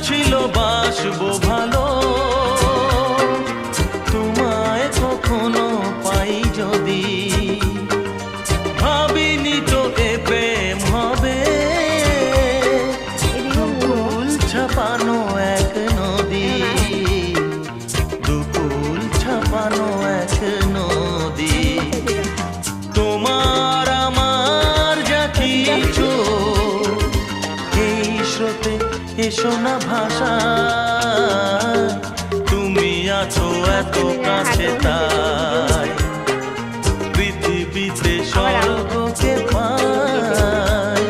ছিল বাসবো ভালো, তোমায় কখনো পাই যদি। ভাবিনি তো এ প্রেম হবে, দুকুল ছাপানো এক নদী, দুকুল ছাপানো এক নদী। তোমার আমার যা কিছু এই স্রোতে এসো না ভাষা, তুমি আছো এত কাছে তাই পৃথিবীতে স্বর্গকে পাই।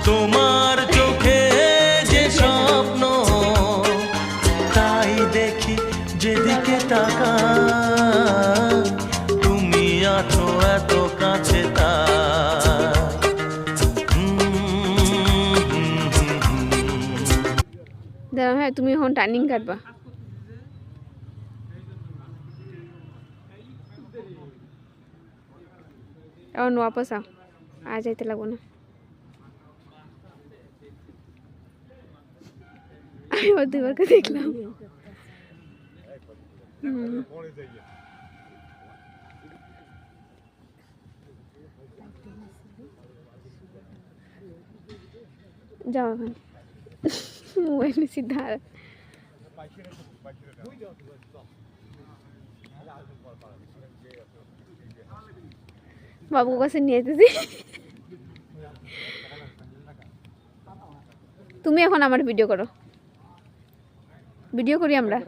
তোমার চোখে যে স্বপ্ন তাই দেখি যেদিকে তাকাই, তুমি আছো এত কাছে তাই। দাঁড়াও, হ্যাঁ তুমি এখন টার্নিং কাটবা। এখন वापस आओ, आ जाते লাগবো না। আমি ওর দুবারকে দেখলাম। যাও এখন মোবাইল में सीधा বাবু কাছে নিয়ে যেতেছি। তুমি এখন আমার ভিডিও করো, ভিডিও করি আমরা।